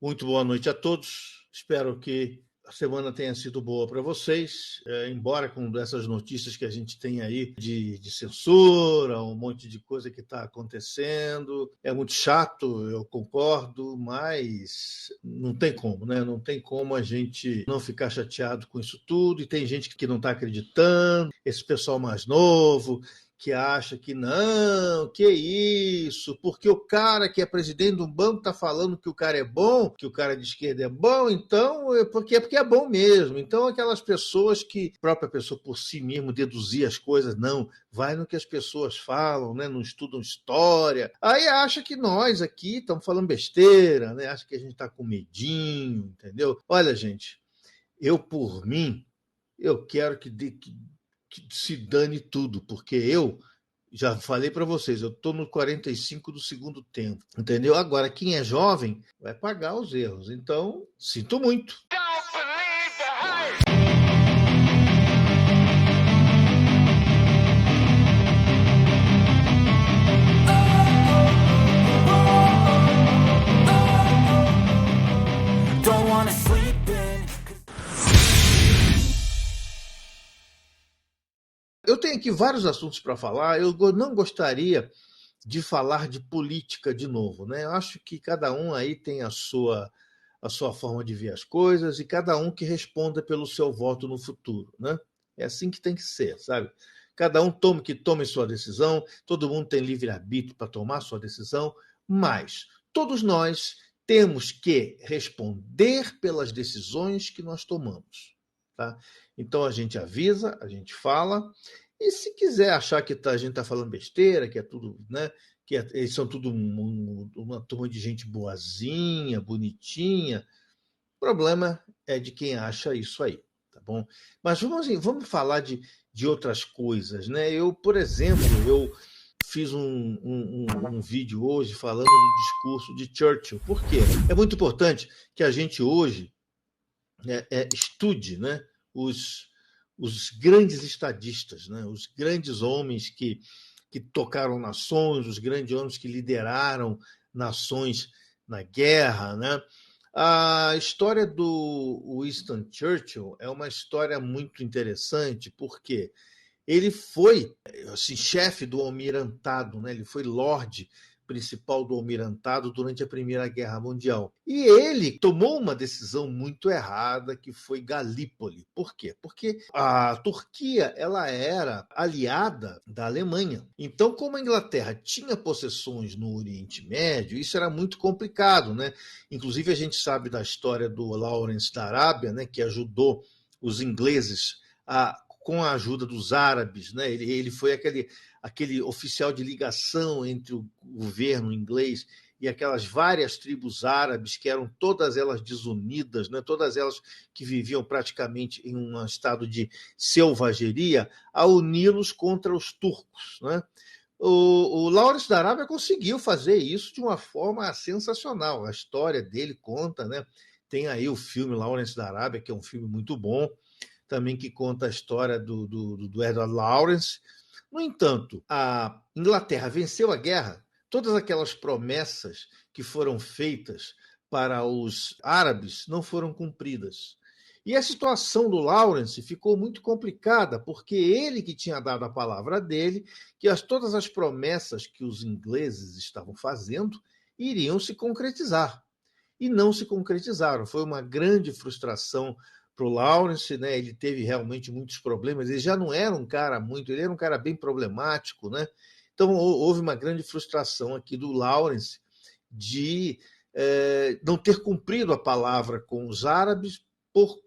Muito boa noite a todos. Espero que a semana tenha sido boa para vocês, embora com essas notícias que a gente tem aí de censura, um monte de coisa que está acontecendo. É muito chato, eu concordo, mas não tem como, né? Não tem como a gente não ficar chateado com isso tudo. E tem gente que não está acreditando, esse pessoal mais novo, que acha que não, que isso, porque o cara que é presidente de um banco está falando que o cara é bom, que o cara de esquerda é bom, então porque é bom mesmo. Então aquelas pessoas que a própria pessoa por si mesmo deduzir as coisas, não, vai no que as pessoas falam, né? Não estudam história. Aí acha que nós aqui estamos falando besteira, né? Acha que a gente está com medinho, entendeu? Olha, gente, eu por mim, eu quero que se dane tudo, porque eu já falei para vocês, eu estou no 45 do segundo tempo, entendeu? Agora, quem é jovem vai pagar os erros. Então, sinto muito. Eu tenho aqui vários assuntos para falar. Eu não gostaria de falar de política de novo, né? Eu acho que cada um aí tem a sua forma de ver as coisas e cada um que responda pelo seu voto no futuro, né? É assim que tem que ser, sabe? Cada um tome sua decisão, todo mundo tem livre-arbítrio para tomar sua decisão, mas todos nós temos que responder pelas decisões que nós tomamos, tá? Então a gente avisa, a gente fala, e se quiser achar que a gente está falando besteira, que é tudo, né? Eles são tudo uma turma de gente boazinha, bonitinha, o problema é de quem acha isso aí, tá bom? Mas vamos falar de outras coisas, né? Eu, por exemplo, fiz um vídeo hoje falando do discurso de Churchill. Por quê? É muito importante que a gente hoje estude, né, os grandes estadistas, né, os grandes homens que tocaram nações, os grandes homens que lideraram nações na guerra, né? A história do Winston Churchill é uma história muito interessante, porque ele foi assim, chefe do almirantado, né? Ele foi lorde principal do almirantado durante a Primeira Guerra Mundial. E ele tomou uma decisão muito errada, que foi Galípoli. Por quê? Porque a Turquia ela era aliada da Alemanha. Então, como a Inglaterra tinha possessões no Oriente Médio, isso era muito complicado, né? Inclusive, a gente sabe da história do Lawrence da Arábia, né, que ajudou os ingleses com a ajuda dos árabes, né? Ele foi aquele oficial de ligação entre o governo inglês e aquelas várias tribos árabes, que eram todas elas desunidas, né? Todas elas que viviam praticamente em um estado de selvageria, a uni-los contra os turcos, né? O Lawrence da Arábia conseguiu fazer isso de uma forma sensacional. A história dele conta, né? Tem aí o filme Lawrence da Arábia, que é um filme muito bom, também que conta a história do Edward Lawrence. No entanto, a Inglaterra venceu a guerra, todas aquelas promessas que foram feitas para os árabes não foram cumpridas. E a situação do Lawrence ficou muito complicada, porque ele que tinha dado a palavra dele, que todas as promessas que os ingleses estavam fazendo iriam se concretizar. E não se concretizaram. Foi uma grande frustração para o Lawrence, né? Ele teve realmente muitos problemas. Ele já não era um cara ele era um cara bem problemático, né? Então houve uma grande frustração aqui do Lawrence de não ter cumprido a palavra com os árabes por,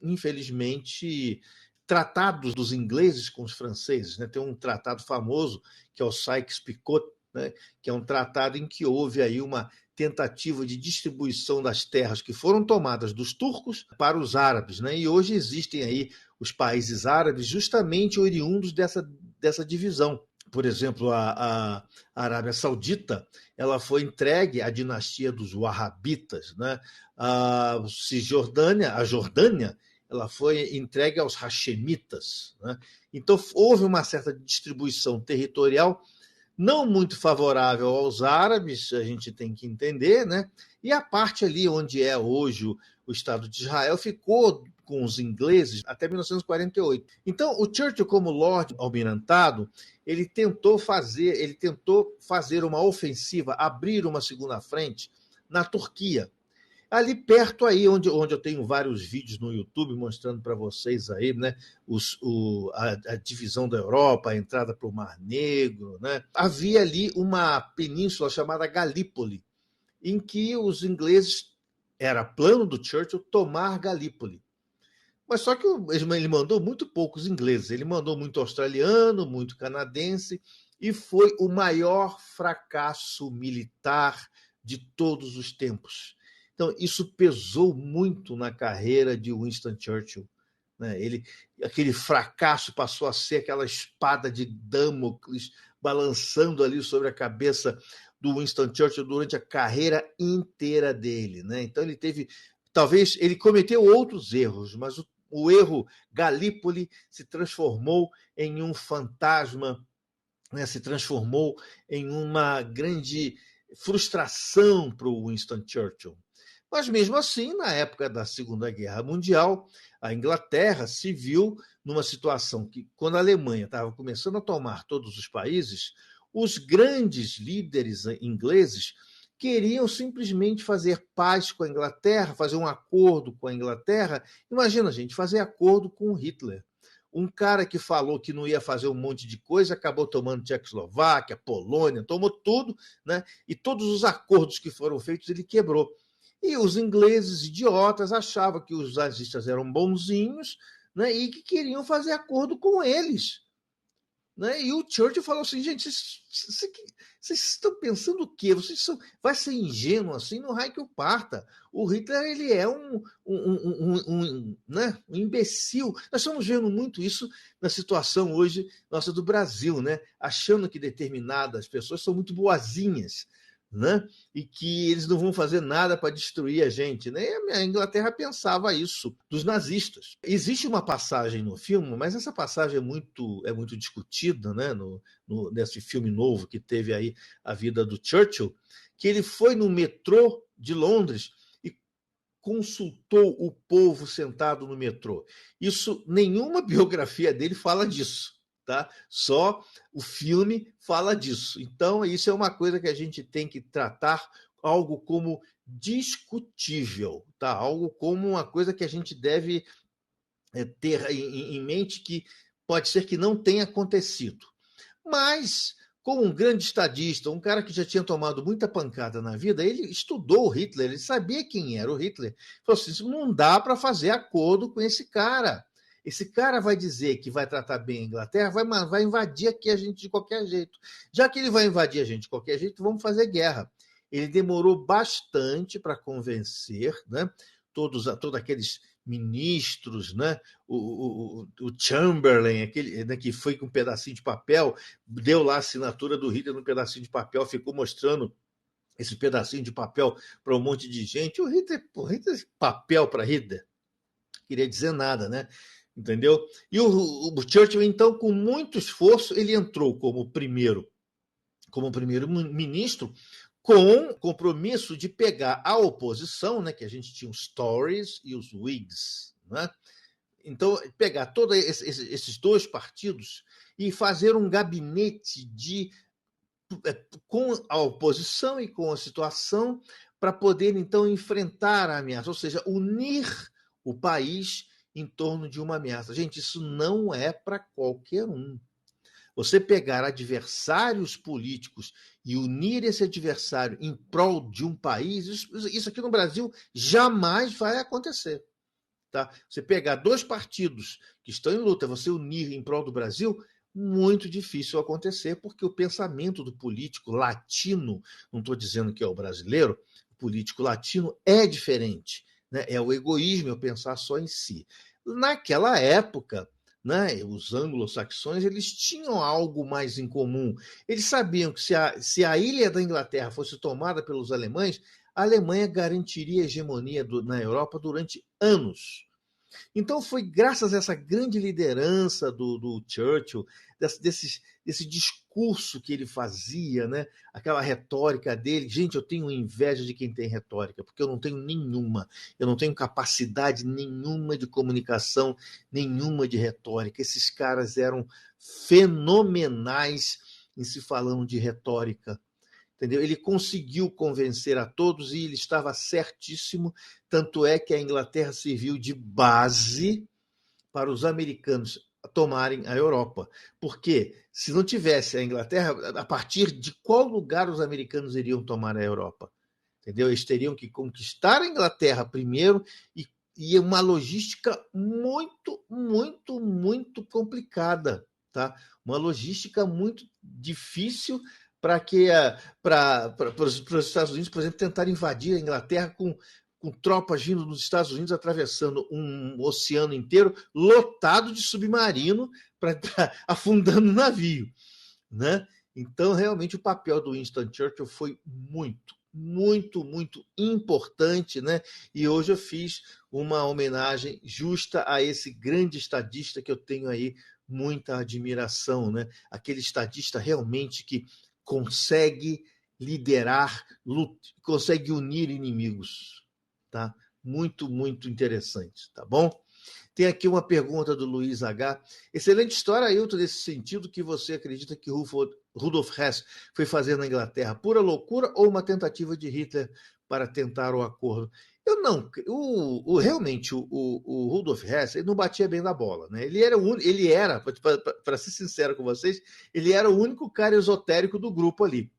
infelizmente, tratados dos ingleses com os franceses, né? Tem um tratado famoso que é o Sykes-Picot, né? Que é um tratado em que houve aí uma tentativa de distribuição das terras que foram tomadas dos turcos para os árabes, né? E hoje existem aí os países árabes justamente oriundos dessa divisão. Por exemplo, a Arábia Saudita, ela foi entregue à dinastia dos Wahhabitas, né? A Jordânia, ela foi entregue aos Hashemitas, né? Então houve uma certa distribuição territorial não muito favorável aos árabes, a gente tem que entender, né? E a parte ali onde é hoje o Estado de Israel ficou com os ingleses até 1948. Então, o Churchill, como Lord Almirantado, ele tentou fazer uma ofensiva, abrir uma segunda frente na Turquia. Ali perto aí, onde eu tenho vários vídeos no YouTube mostrando para vocês aí, né, a divisão da Europa, a entrada para o Mar Negro, né? Havia ali uma península chamada Galípoli, em que os ingleses, era plano do Churchill tomar Galípoli. Mas só que ele mandou muito poucos ingleses, ele mandou muito australiano, muito canadense, e foi o maior fracasso militar de todos os tempos. Então, isso pesou muito na carreira de Winston Churchill. Né? Aquele fracasso passou a ser aquela espada de Damocles balançando ali sobre a cabeça do Winston Churchill durante a carreira inteira dele. Né? Então, talvez ele cometeu outros erros, mas o erro Galípoli se transformou em um fantasma, né? Se transformou em uma grande frustração para o Winston Churchill. Mas mesmo assim, na época da Segunda Guerra Mundial, a Inglaterra se viu numa situação que, quando a Alemanha estava começando a tomar todos os países, os grandes líderes ingleses queriam simplesmente fazer paz com a Inglaterra, fazer um acordo com a Inglaterra. Imagina, gente, fazer acordo com Hitler. Um cara que falou que não ia fazer um monte de coisa, acabou tomando Tchecoslováquia, Polônia, tomou tudo, né? E todos os acordos que foram feitos ele quebrou. E os ingleses idiotas achavam que os nazistas eram bonzinhos, né, e que queriam fazer acordo com eles. Né? E o Churchill falou assim, gente, vocês estão pensando o quê? Vai ser ingênuo assim? No raio que o parta. O Hitler ele é né? Um imbecil. Nós estamos vendo muito isso na situação hoje nossa do Brasil, né? Achando que determinadas pessoas são muito boazinhas. Né? E que eles não vão fazer nada para destruir a gente. Né? E a Inglaterra pensava isso dos nazistas. Existe uma passagem no filme, mas essa passagem é muito discutida, né? Nesse filme novo que teve aí a vida do Churchill, que ele foi no metrô de Londres e consultou o povo sentado no metrô. Isso, nenhuma biografia dele fala disso. Tá? Só o filme fala disso. Então, isso é uma coisa que a gente tem que tratar algo como discutível, tá? Algo como uma coisa que a gente deve ter em mente que pode ser que não tenha acontecido. Mas, como um grande estadista, um cara que já tinha tomado muita pancada na vida, ele estudou o Hitler, ele sabia quem era o Hitler. Falou assim, não dá para fazer acordo com esse cara. Esse cara vai dizer que vai tratar bem a Inglaterra, vai invadir aqui a gente de qualquer jeito. Já que ele vai invadir a gente de qualquer jeito, vamos fazer guerra. Ele demorou bastante para convencer, né, todos aqueles ministros, né, o Chamberlain, aquele, né, que foi com um pedacinho de papel, deu lá a assinatura do Hitler no pedacinho de papel, ficou mostrando esse pedacinho de papel para um monte de gente. O Hitler, papel para Hitler, queria dizer nada, né? Entendeu? E o Churchill, então, com muito esforço, ele entrou como primeiro-ministro, com compromisso de pegar a oposição, né, que a gente tinha os Tories e os Whigs, né? Então, pegar todos esses dois partidos e fazer um gabinete com a oposição e com a situação para poder, então, enfrentar a ameaça, ou seja, unir o país em torno de uma ameaça. Gente, isso não é para qualquer um. Você pegar adversários políticos e unir esse adversário em prol de um país, isso aqui no Brasil jamais vai acontecer. Tá? Você pegar dois partidos que estão em luta, você unir em prol do Brasil, muito difícil acontecer, porque o pensamento do político latino, não estou dizendo que é o brasileiro, o político latino é diferente. Né? É o egoísmo, eu pensar só em si. Naquela época, né, os anglo-saxões eles tinham algo mais em comum. Eles sabiam que se a ilha da Inglaterra fosse tomada pelos alemães, a Alemanha garantiria a hegemonia na Europa durante anos. Então foi graças a essa grande liderança do Churchill, desse discurso que ele fazia, né? Aquela retórica dele. Gente, eu tenho inveja de quem tem retórica, porque eu não tenho nenhuma. Eu não tenho capacidade nenhuma de comunicação, nenhuma de retórica. Esses caras eram fenomenais em se falando de retórica. Entendeu? Ele conseguiu convencer a todos e ele estava certíssimo, tanto é que a Inglaterra serviu de base para os americanos tomarem a Europa. Porque se não tivesse a Inglaterra, a partir de qual lugar os americanos iriam tomar a Europa? Entendeu? Eles teriam que conquistar a Inglaterra primeiro e uma logística muito, muito, muito complicada, tá? Uma logística muito difícil para que para os Estados Unidos, por exemplo, tentar invadir a Inglaterra com tropas vindo dos Estados Unidos, atravessando um oceano inteiro, lotado de submarino, afundando o navio, né? Então, realmente, o papel do Winston Churchill foi muito, muito, muito importante, né? E hoje eu fiz uma homenagem justa a esse grande estadista que eu tenho aí muita admiração, né? Aquele estadista realmente que consegue liderar, consegue unir inimigos, tá? Muito, muito interessante, tá bom? Tem aqui uma pergunta do Luiz H. Excelente história, Ailton, nesse sentido que você acredita que Rudolf Hess foi fazer na Inglaterra pura loucura ou uma tentativa de Hitler para tentar o acordo? Eu não. Realmente, o Rudolf Hess ele não batia bem na bola. Né? Ele era, para ser sincero com vocês, ele era o único cara esotérico do grupo ali.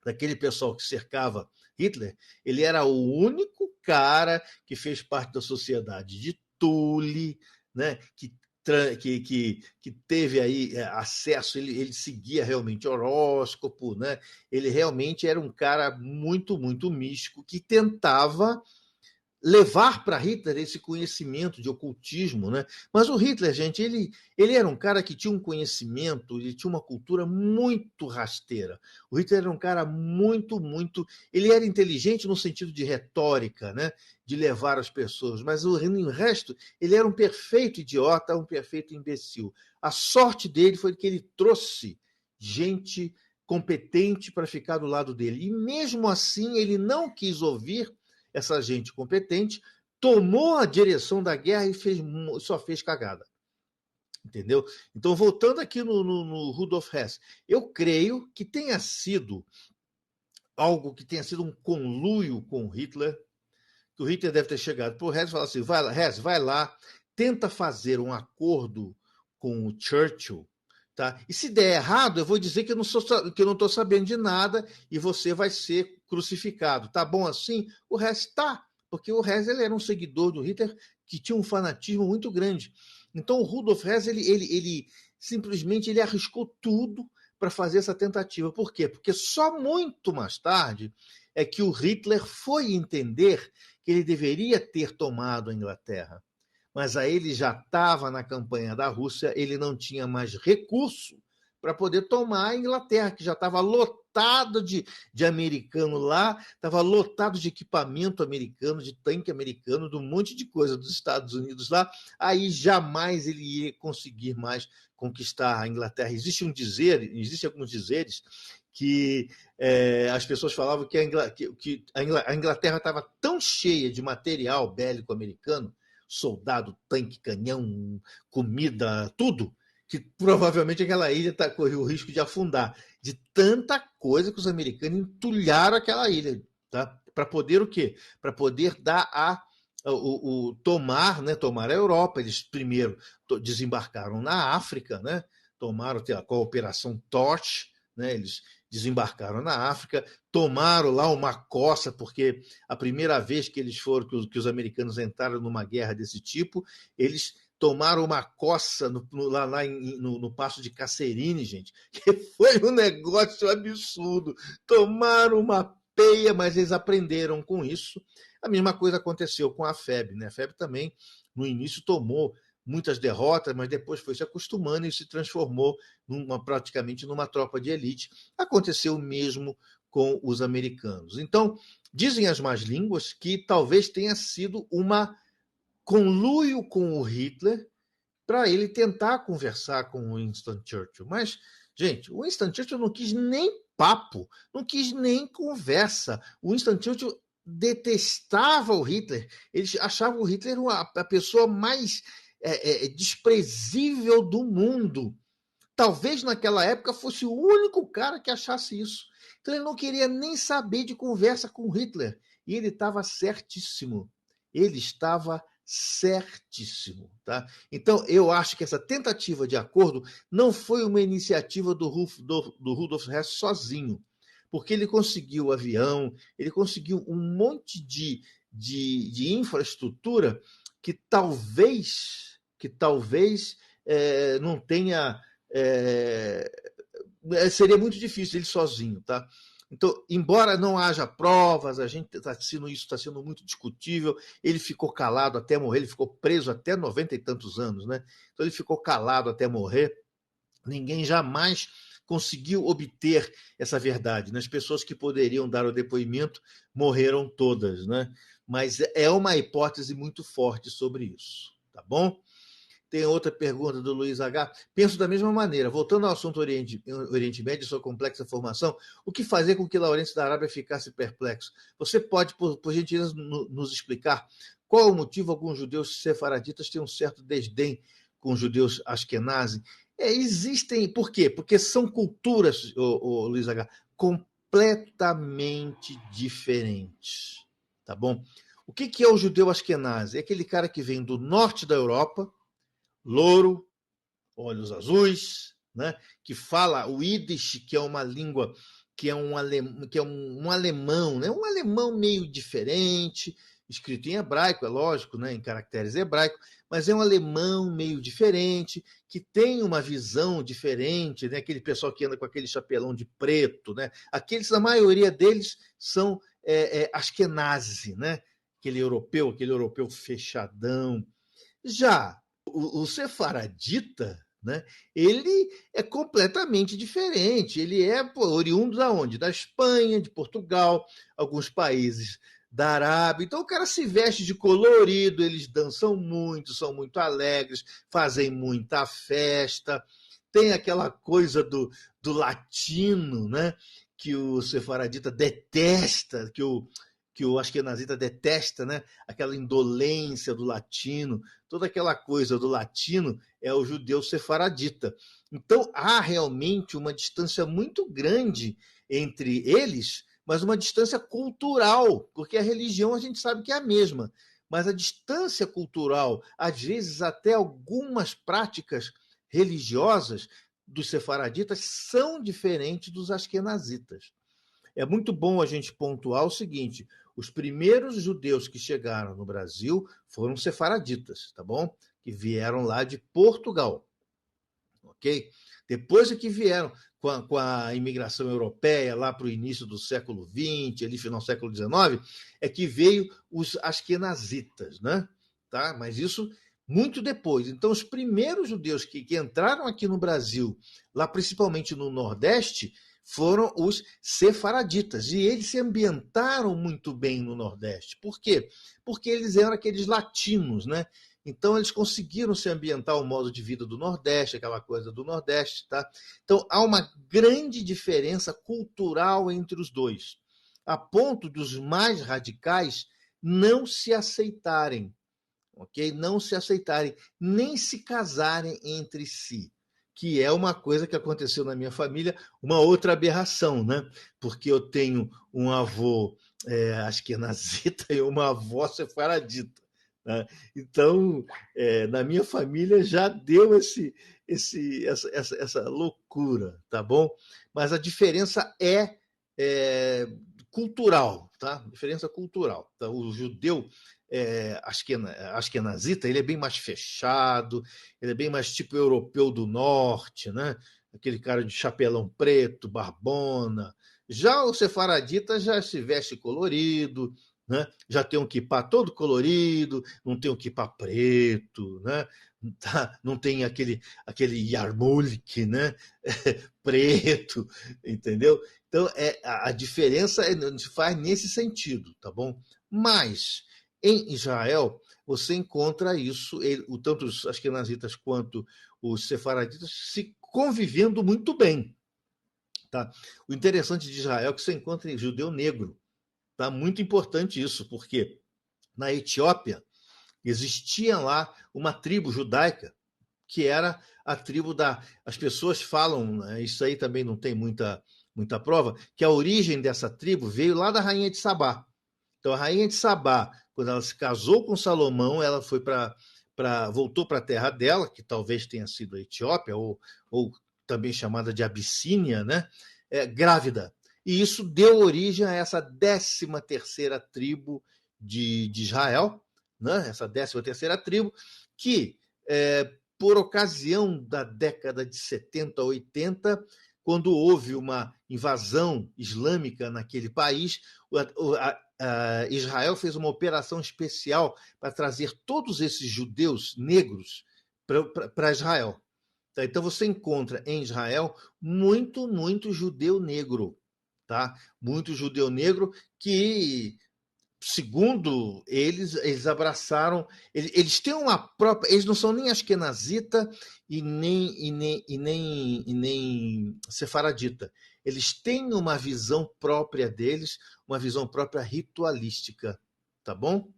Daquele pessoal que cercava Hitler, ele era o único cara que fez parte da sociedade de Thule, né? Que teve aí acesso, ele seguia realmente horóscopo, né? Ele realmente era um cara muito, muito místico que tentava levar para Hitler esse conhecimento de ocultismo, né? Mas o Hitler, gente, ele era um cara que tinha um conhecimento, ele tinha uma cultura muito rasteira. O Hitler era um cara muito, muito. Ele era inteligente no sentido de retórica, né? De levar as pessoas, mas o resto, ele era um perfeito idiota, um perfeito imbecil. A sorte dele foi que ele trouxe gente competente para ficar do lado dele. E mesmo assim, ele não quis ouvir essa gente competente, tomou a direção da guerra e só fez cagada. Entendeu? Então, voltando aqui no Rudolf Hess, eu creio que tenha sido algo que tenha sido um conluio com Hitler, que o Hitler deve ter chegado para o Hess e falado assim, Hess, vai lá, tenta fazer um acordo com o Churchill, tá? E se der errado, eu vou dizer que eu não estou sabendo de nada e você vai ser crucificado. Tá bom assim? O Hess tá, porque o Hess ele era um seguidor do Hitler que tinha um fanatismo muito grande. Então o Rudolf Hess ele simplesmente ele arriscou tudo para fazer essa tentativa. Por quê? Porque só muito mais tarde é que o Hitler foi entender que ele deveria ter tomado a Inglaterra. Mas aí ele já estava na campanha da Rússia, ele não tinha mais recurso para poder tomar a Inglaterra, que já estava lotado de americano lá, estava lotado de equipamento americano, de tanque americano, de um monte de coisa dos Estados Unidos lá. Aí jamais ele ia conseguir mais conquistar a Inglaterra. Existem alguns dizeres que as pessoas falavam que a Inglaterra estava tão cheia de material bélico americano, soldado, tanque, canhão, comida, tudo, que provavelmente aquela ilha correu o risco de afundar, de tanta coisa que os americanos entulharam aquela ilha, tá? Para poder o quê? Para poder dar tomar a Europa. Eles primeiro desembarcaram na África, né? Tomaram com a Operação Torch, né? Eles desembarcaram na África, tomaram lá uma coça, porque a primeira vez que eles foram, que os americanos entraram numa guerra desse tipo, eles tomaram uma coça no Passo de Cacerini, gente, que foi um negócio absurdo. Tomaram uma peia, mas eles aprenderam com isso. A mesma coisa aconteceu com a FEB, né? A FEB também, no início, tomou muitas derrotas, mas depois foi se acostumando e se transformou praticamente numa tropa de elite. Aconteceu o mesmo com os americanos. Então, dizem as más línguas que talvez tenha sido uma conluio com o Hitler para ele tentar conversar com o Winston Churchill. Mas, gente, o Winston Churchill não quis nem papo, não quis nem conversa. O Winston Churchill detestava o Hitler. Ele achava o Hitler a pessoa mais desprezível do mundo. Talvez naquela época fosse o único cara que achasse isso. Então ele não queria nem saber de conversa com Hitler. E ele estava certíssimo. Ele estava certíssimo. Tá? Então eu acho que essa tentativa de acordo não foi uma iniciativa do Rudolf Hess sozinho. Porque ele conseguiu o avião, ele conseguiu um monte de infraestrutura que talvez não tenha seria muito difícil ele sozinho, tá? Então, embora não haja provas, a gente isso está sendo muito discutível. Ele ficou calado até morrer, ele ficou preso até 90 e tantos anos, né? Então ele ficou calado até morrer. Ninguém jamais conseguiu obter essa verdade, né? As pessoas que poderiam dar o depoimento morreram todas, né? Mas é uma hipótese muito forte sobre isso, tá bom? Tem outra pergunta do Luiz H. Penso da mesma maneira. Voltando ao assunto Oriente Médio e sua complexa formação, o que fazer com que Laurence da Arábia ficasse perplexo? Você pode, por gentileza, nos explicar qual é o motivo alguns judeus sefaraditas têm um certo desdém com os judeus Ashkenazi? Existem... Por quê? Porque são culturas, Luiz H., completamente diferentes. Tá bom? O que é o judeu Ashkenazi? É aquele cara que vem do norte da Europa, louro, olhos azuis, né? Que fala o Yiddish, que é uma língua que é um alemão, né? Um alemão meio diferente, escrito em hebraico, é lógico, né? Em caracteres hebraicos, mas é um alemão meio diferente, que tem uma visão diferente, né? Aquele pessoal que anda com aquele chapelão de preto, né? Aqueles, a maioria deles são Ashkenazi, né? Aquele europeu fechadão. Já o sefaradita, né, ele é completamente diferente. Ele é oriundo da onde? Da Espanha, de Portugal, alguns países da Arábia. Então o cara se veste de colorido, eles dançam muito, são muito alegres, fazem muita festa. Tem aquela coisa do latino, né, que o sefaradita detesta, que o askenazita detesta, né? Aquela indolência do latino, toda aquela coisa do latino é o judeu sefaradita. Então há realmente uma distância muito grande entre eles, mas uma distância cultural, porque a religião a gente sabe que é a mesma, mas a distância cultural, às vezes até algumas práticas religiosas dos sefaraditas são diferentes dos askenazitas. É muito bom a gente pontuar o seguinte: os primeiros judeus que chegaram no Brasil foram sefaraditas, tá bom? Que vieram lá de Portugal, ok? Depois é que vieram com a imigração europeia lá para o início do século XX, ali final do século XIX, é que veio os askenazitas, né? Tá? Mas isso muito depois. Então, os primeiros judeus que entraram aqui no Brasil, lá principalmente no Nordeste, foram os sefaraditas. E eles se ambientaram muito bem no Nordeste. Por quê? Porque eles eram aqueles latinos, né? Então, eles conseguiram se ambientar ao modo de vida do Nordeste, aquela coisa do Nordeste, tá? Então, há uma grande diferença cultural entre os dois, a ponto dos mais radicais não se aceitarem, ok? Não se aceitarem, nem se casarem entre si, que é uma coisa que aconteceu na minha família, uma outra aberração, né? Porque eu tenho um avô askenazita e uma avó sefaradita. Né? Então, na minha família já deu essa loucura, tá bom? Mas a diferença é cultural, tá? Diferença cultural. Tá? O judeu askenazita, ele é bem mais fechado, ele é bem mais tipo europeu do norte, né? Aquele cara de chapelão preto, barbona. Já o sefaradita já se veste colorido, né? Já tem um quipá todo colorido, não tem um quipá preto, né? Tá? Não tem aquele yarmulke, né? Preto, entendeu? Então a diferença se faz nesse sentido, tá bom? Mas Em Israel, você encontra isso, tanto os askenazitas quanto os sefaraditas se convivendo muito bem. Tá? O interessante de Israel é que você encontra judeu negro. Tá? Muito importante isso, porque na Etiópia existia lá uma tribo judaica que era a tribo da. As pessoas falam, né, isso aí também não tem muita prova, que a origem dessa tribo veio lá da rainha de Sabá. Então, a rainha de Sabá, quando ela se casou com Salomão, ela foi voltou para a terra dela, que talvez tenha sido a Etiópia, ou também chamada de Abissínia, né? Grávida. E isso deu origem a essa 13ª tribo de Israel, né? Essa 13ª tribo, que, por ocasião da década de 70, 80, quando houve uma invasão islâmica naquele país, Israel fez uma operação especial para trazer todos esses judeus negros para Israel. Então você encontra em Israel muito judeu negro, tá? Muito judeu negro que, segundo eles abraçaram, eles têm uma própria, eles não são nem askenazita e nem sefaradita. Eles têm uma visão própria deles, uma visão própria ritualística, tá bom?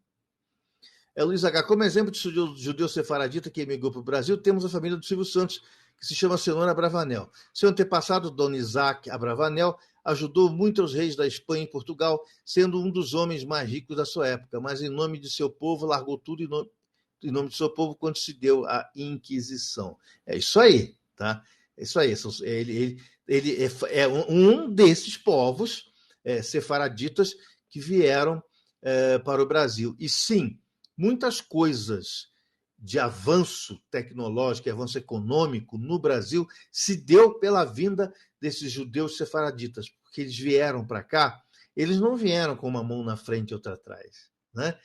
Luiz H., como exemplo de judeu sefaradita que emigrou para o Brasil, temos a família do Silvio Santos, que se chama Senhor Abravanel. Seu antepassado, Dom Isaac Abravanel, ajudou muito os reis da Espanha e Portugal, sendo um dos homens mais ricos da sua época, mas em nome de seu povo largou tudo em nome de seu povo quando se deu a Inquisição. É isso aí, tá? É isso aí. Ele é um desses povos sefaraditas que vieram para o Brasil. E sim, muitas coisas de avanço tecnológico e avanço econômico no Brasil se deu pela vinda desses judeus sefaraditas, porque eles vieram para cá, eles não vieram com uma mão na frente e outra atrás, né?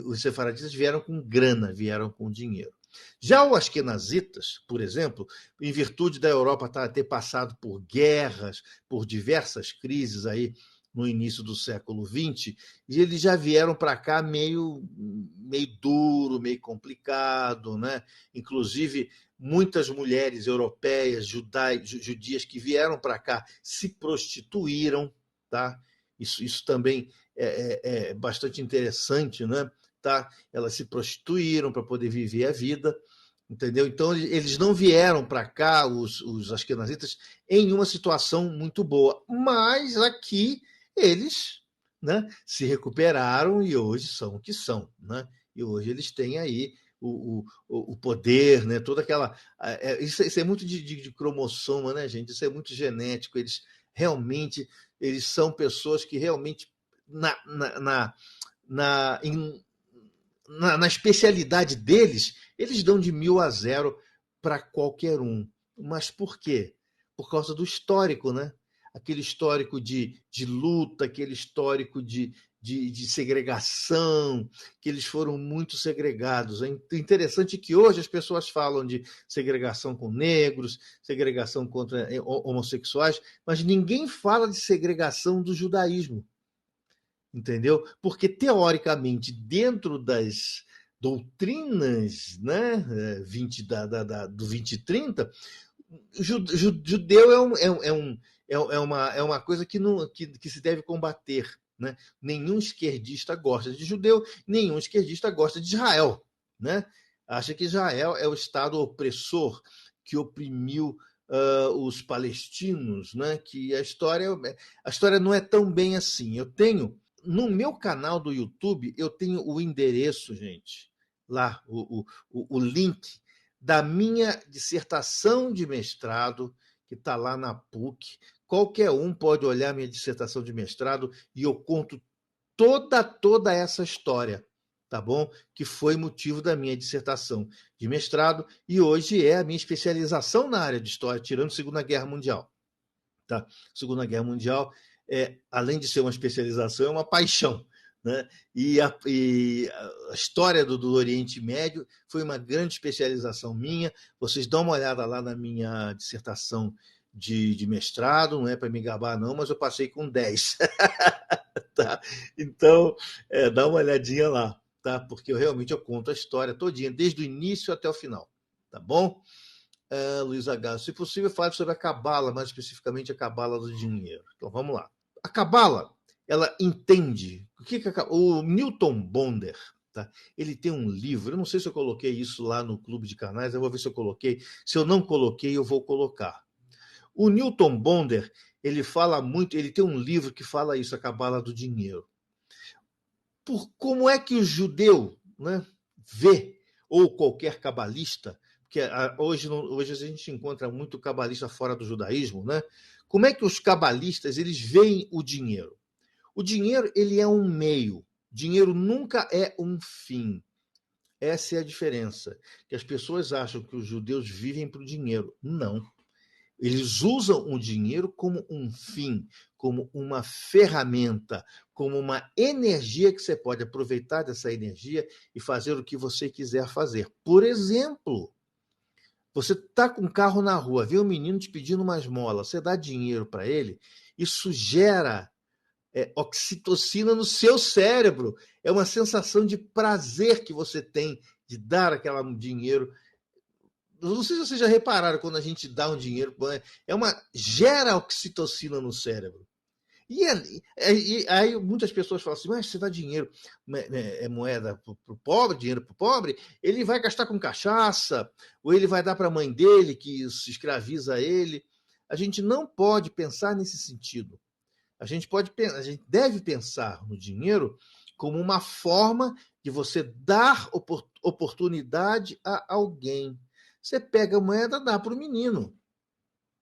Os sefaraditas vieram com grana, vieram com dinheiro. Já os askenazitas, por exemplo, em virtude da Europa ter passado por guerras, por diversas crises aí no início do século XX, e eles já vieram para cá meio duro, meio complicado, né? Inclusive, muitas mulheres europeias, judias que vieram para cá se prostituíram, tá? Isso também é bastante interessante, né? Tá? Elas se prostituíram para poder viver a vida, entendeu? Então, eles não vieram para cá, os askenazitas, em uma situação muito boa, mas aqui eles, né, se recuperaram e hoje são o que são, né? E hoje eles têm aí o poder, né? Toda aquela. Isso é muito de cromossoma, né, gente? Isso é muito genético. Eles são pessoas que realmente, na especialidade deles, eles dão de 1000-0 para qualquer um. Mas por quê? Por causa do histórico, né? Aquele histórico de luta, aquele histórico de segregação, que eles foram muito segregados. É interessante que hoje as pessoas falam de segregação com negros, segregação contra homossexuais, mas ninguém fala de segregação do judaísmo, entendeu? Porque, teoricamente, dentro das doutrinas, né, do 2030, judeu é uma coisa que se deve combater. Né? Nenhum esquerdista gosta de judeu, nenhum esquerdista gosta de Israel. Né? Acha que Israel é o Estado opressor que oprimiu os palestinos, né? Que a história não é tão bem assim. No meu canal do YouTube, eu tenho o endereço, gente, lá, o link da minha dissertação de mestrado, que está lá na PUC. Qualquer um pode olhar minha dissertação de mestrado e eu conto toda essa história, tá bom? Que foi motivo da minha dissertação de mestrado e hoje é a minha especialização na área de história, tirando a Segunda Guerra Mundial. Tá? Segunda Guerra Mundial, além de ser uma especialização, é uma paixão. Né? E a história do Oriente Médio foi uma grande especialização minha. Vocês dão uma olhada lá na minha dissertação de mestrado, não é para me gabar, não, mas eu passei com 10. Tá? Então, dá uma olhadinha lá, tá? Porque eu conto a história todinha, desde o início até o final, tá bom? Luiz H., se possível, fale sobre a cabala, mais especificamente a cabala do dinheiro. Então, vamos lá. A cabala, ela entende o Newton Bonder, tá? Ele tem um livro, eu não sei se eu coloquei isso lá no Clube de Canais, eu vou ver se eu coloquei. Se eu não coloquei, eu vou colocar. O Newton Bonder, ele fala muito, ele tem um livro que fala isso, a cabala do dinheiro. Como é que o judeu, né, vê, ou qualquer cabalista, porque hoje a gente encontra muito cabalista fora do judaísmo, né? Como é que os cabalistas eles veem o dinheiro? O dinheiro ele é um meio. Dinheiro nunca é um fim. Essa é a diferença. Que as pessoas acham que os judeus vivem para o dinheiro. Não. Eles usam o dinheiro como um fim, como uma ferramenta, como uma energia que você pode aproveitar dessa energia e fazer o que você quiser fazer. Por exemplo, você está com um carro na rua, vê um menino te pedindo uma esmola, você dá dinheiro para ele, isso gera oxitocina no seu cérebro. É uma sensação de prazer que você tem de dar aquele dinheiro. Não sei se vocês já repararam quando a gente dá um dinheiro, gera oxitocina no cérebro. Aí muitas pessoas falam assim, mas você dá dinheiro, moeda para o pobre, dinheiro para o pobre, ele vai gastar com cachaça, ou ele vai dar para a mãe dele, que escraviza ele. A gente não pode pensar nesse sentido. A gente deve pensar no dinheiro como uma forma de você dar oportunidade a alguém. Você pega a moeda, dá para o menino,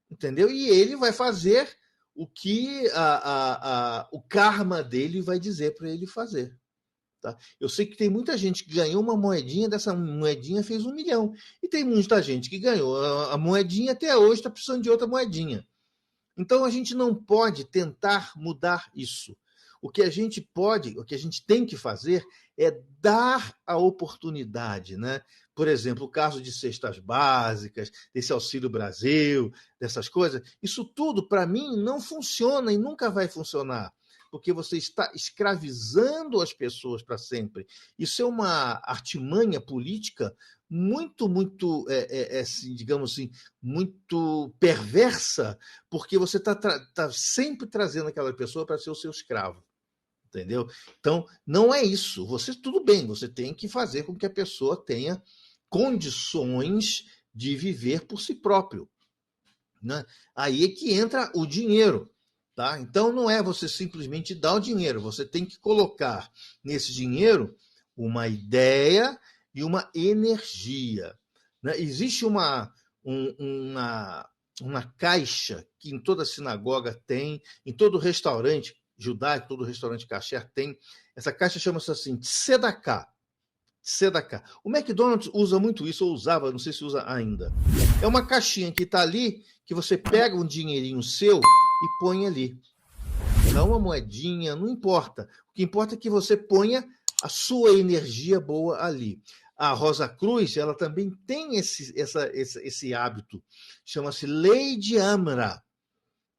entendeu? E ele vai fazer o que o karma dele vai dizer para ele fazer. Tá? Eu sei que tem muita gente que ganhou uma moedinha, dessa moedinha fez 1 milhão. E tem muita gente que ganhou a moedinha até hoje está precisando de outra moedinha. Então a gente não pode tentar mudar isso. O que a gente tem que fazer é dar a oportunidade, né? Por exemplo, o caso de cestas básicas, desse Auxílio Brasil, dessas coisas, isso tudo, para mim, não funciona e nunca vai funcionar, porque você está escravizando as pessoas para sempre. Isso é uma artimanha política muito, assim, digamos assim, muito perversa, porque você está sempre trazendo aquela pessoa para ser o seu escravo. Entendeu? Então, não é isso. Tudo bem, você tem que fazer com que a pessoa tenha condições de viver por si próprio. Né? Aí é que entra o dinheiro. Tá? Então, não é você simplesmente dar o dinheiro, você tem que colocar nesse dinheiro uma ideia e uma energia. Né? Existe uma caixa que em toda sinagoga tem, em todo restaurante judaico, todo restaurante kasher tem. Essa caixa chama-se assim, tzedakah. Tzedakah. O McDonald's usa muito isso, ou usava, não sei se usa ainda. É uma caixinha que está ali, que você pega um dinheirinho seu e põe ali. Dá uma moedinha, não importa. O que importa é que você ponha a sua energia boa ali. A Rosa Cruz, ela também tem esse hábito. Chama-se Lei de Amra.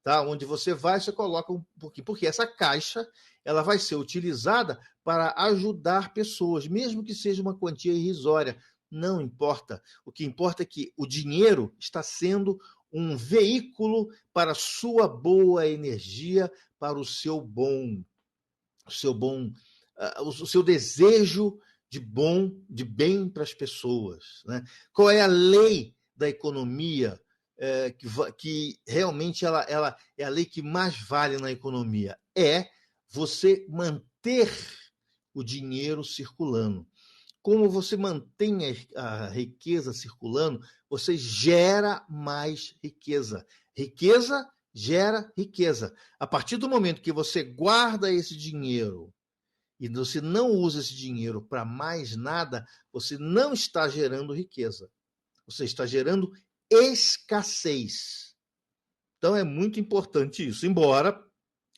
Tá? Onde você coloca um pouquinho. Porque essa caixa ela vai ser utilizada para ajudar pessoas, mesmo que seja uma quantia irrisória. Não importa. O que importa é que o dinheiro está sendo um veículo para a sua boa energia, para o seu desejo de bem para as pessoas. Né? Qual é a lei da economia que realmente ela é a lei que mais vale na economia? É você manter o dinheiro circulando. Como você mantém a riqueza circulando, você gera mais riqueza. Riqueza gera riqueza. A partir do momento que você guarda esse dinheiro e você não usa esse dinheiro para mais nada, você não está gerando riqueza. Você está gerando escassez. Então é muito importante isso, embora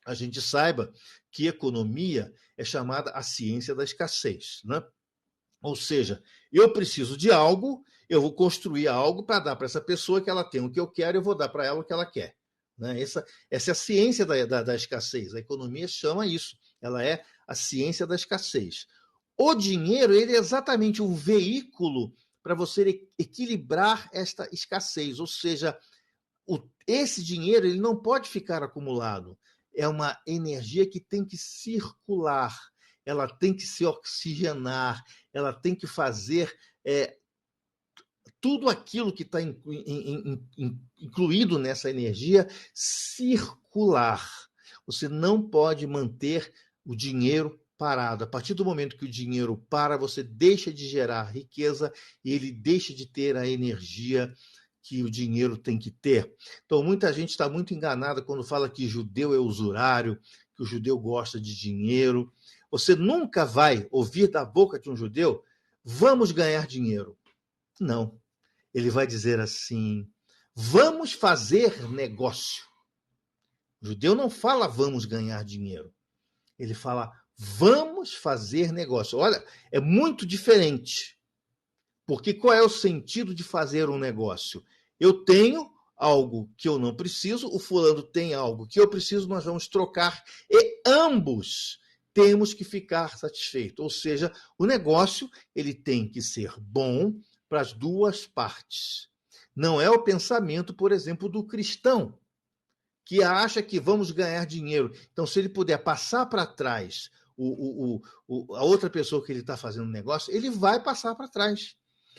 a gente saiba que economia é chamada a ciência da escassez, né? Ou seja, eu preciso de algo, eu vou construir algo para dar para essa pessoa que ela tem o que eu quero, eu vou dar para ela o que ela quer. Né? Essa é a ciência da escassez. A economia chama isso ela é a ciência da escassez. O dinheiro, ele é exatamente um veículo para você equilibrar esta escassez, ou seja, esse dinheiro ele não pode ficar acumulado. É uma energia que tem que circular, ela tem que se oxigenar, ela tem que fazer tudo aquilo que está incluído nessa energia circular. Você não pode manter o dinheiro parado. A partir do momento que o dinheiro para, você deixa de gerar riqueza e ele deixa de ter a energia que o dinheiro tem que ter. Então, muita gente está muito enganada quando fala que judeu é usurário, que o judeu gosta de dinheiro. Você nunca vai ouvir da boca de um judeu: vamos ganhar dinheiro. Não. Ele vai dizer assim: vamos fazer negócio. O judeu não fala vamos ganhar dinheiro. Ele fala vamos fazer negócio. Olha, é muito diferente. Porque qual é o sentido de fazer um negócio? Eu tenho algo que eu não preciso, o fulano tem algo que eu preciso, nós vamos trocar e ambos temos que ficar satisfeitos. Ou seja, o negócio ele tem que ser bom para as duas partes. Não é o pensamento, por exemplo, do cristão, que acha que vamos ganhar dinheiro. Então, se ele puder passar para trás a outra pessoa que ele está fazendo negócio, ele vai passar para trás.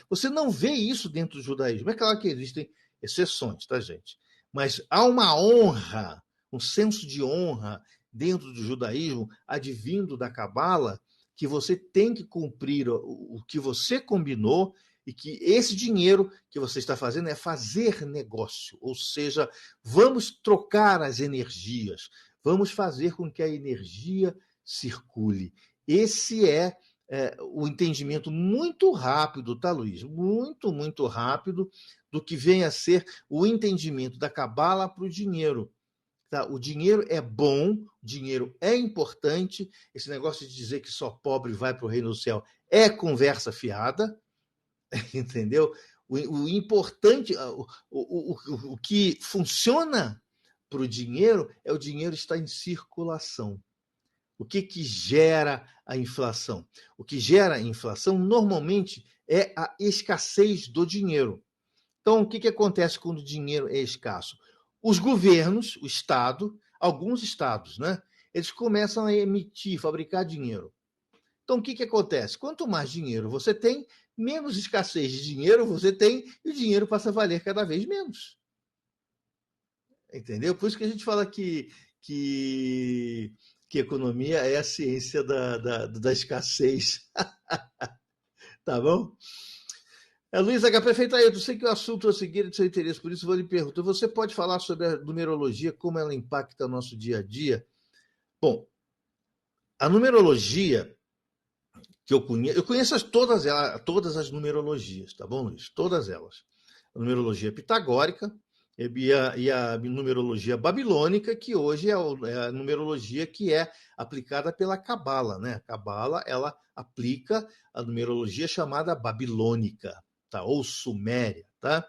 Você não vê isso dentro do judaísmo. É claro que existem exceções, tá, gente? Mas há uma honra, um senso de honra dentro do judaísmo, advindo da Cabala, que você tem que cumprir o que você combinou e que esse dinheiro que você está fazendo é fazer negócio, ou seja, vamos trocar as energias, vamos fazer com que a energia circule. Esse é o entendimento muito rápido, tá, Luiz? Muito, muito rápido do que vem a ser o entendimento da Cabala para o dinheiro. Tá? O dinheiro é bom, o dinheiro é importante. Esse negócio de dizer que só pobre vai para o reino do céu é conversa fiada, entendeu? O importante, o que funciona para o dinheiro é o dinheiro estar em circulação. O que gera a inflação? O que gera a inflação normalmente é a escassez do dinheiro. Então, o que acontece quando o dinheiro é escasso? Os governos, o Estado, alguns estados, né? Eles começam a emitir, fabricar dinheiro. Então, o que acontece? Quanto mais dinheiro você tem, menos escassez de dinheiro você tem e o dinheiro passa a valer cada vez menos. Entendeu? Por isso que a gente fala que economia é a ciência da escassez. Tá bom? Luiz HP Feitaíto, eu sei que o assunto a seguir é de seu interesse, por isso vou lhe perguntar. Você pode falar sobre a numerologia, como ela impacta o nosso dia a dia? Bom, a numerologia que eu conheço todas as numerologias, tá bom, Luiz? Todas elas. A numerologia pitagórica e a numerologia babilônica, que hoje é a numerologia que é aplicada pela Cabala, né? A Cabala, ela aplica a numerologia chamada babilônica, tá? Ou suméria, tá?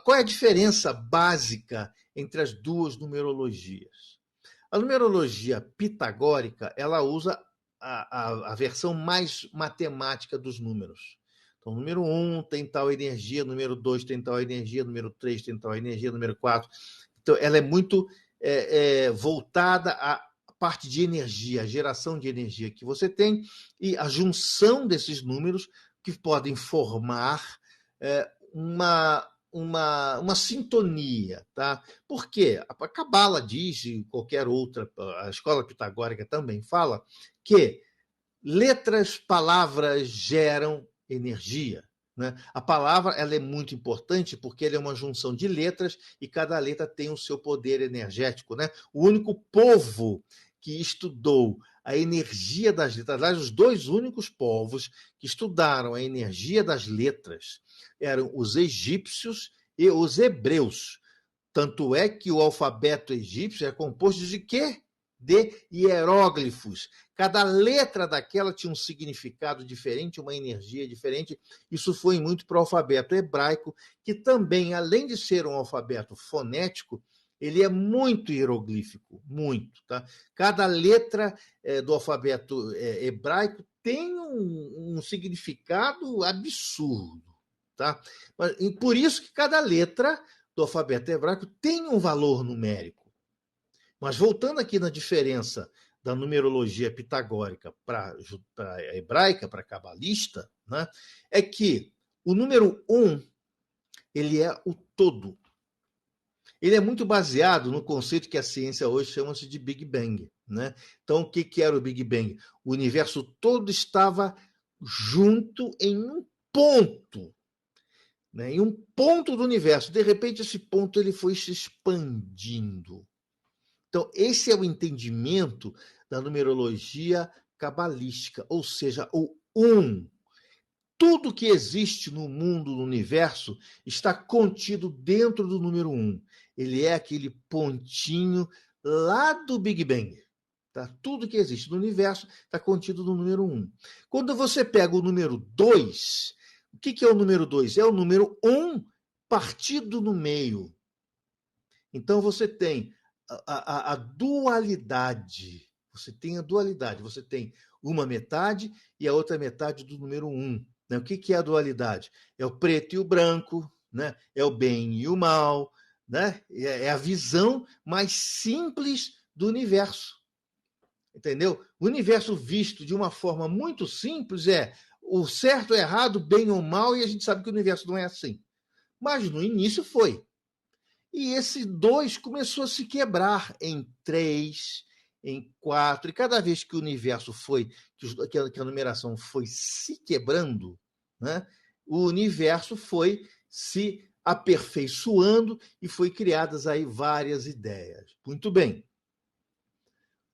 Qual é a diferença básica entre as duas numerologias? A numerologia pitagórica, ela usa a versão mais matemática dos números. Então, número 1 tem tal energia, número 2 tem tal energia, número 3 tem tal energia, número 4. Então, ela é muito voltada à parte de energia, a geração de energia que você tem e a junção desses números que podem formar uma sintonia, tá? Por quê? A Cabala diz, e qualquer outra, a escola pitagórica também fala, que letras, palavras geram energia. Né? A palavra ela é muito importante porque ela é uma junção de letras e cada letra tem o seu poder energético. Né? O único povo que estudou a energia das letras, aliás, os dois únicos povos que estudaram a energia das letras eram os egípcios e os hebreus. Tanto é que o alfabeto egípcio é composto de quê? De hieróglifos. Cada letra daquela tinha um significado diferente, uma energia diferente. Isso foi muito para o alfabeto hebraico, que também, além de ser um alfabeto fonético, Ele é muito hieroglífico, muito. Tá? Cada letra do alfabeto hebraico tem um significado absurdo. Tá? E por isso que cada letra do alfabeto hebraico tem um valor numérico. Mas voltando aqui na diferença da numerologia pitagórica para a hebraica, para a cabalista, né, é que o número 1 ele é o todo. Ele é muito baseado no conceito que a ciência hoje chama-se de Big Bang. Né? Então, o que era o Big Bang? O universo todo estava junto em um ponto. Né? Em um ponto do universo. De repente, esse ponto ele foi se expandindo. Então, esse é o entendimento da numerologia cabalística, ou seja, o 1. Tudo que existe no mundo, no universo, está contido dentro do número 1. Ele é aquele pontinho lá do Big Bang. Tá? Tudo que existe no universo está contido no número 1. Quando você pega o número 2, o que é o número 2? É o número 1 partido no meio. Então, você tem a dualidade. Você tem a dualidade. Você tem uma metade e a outra metade do número 1. Né? O que é a dualidade? É o preto e o branco, né? É o bem e o mal, né? É a visão mais simples do universo. Entendeu? O universo visto de uma forma muito simples é o certo, o errado, bem ou mal, e a gente sabe que o universo não é assim. Mas no início foi. E esse 2 começou a se quebrar em 3, em 4, e cada vez que o universo foi, que a numeração foi se quebrando, né, o universo foi se aperfeiçoando e foi criadas aí várias ideias. Muito bem.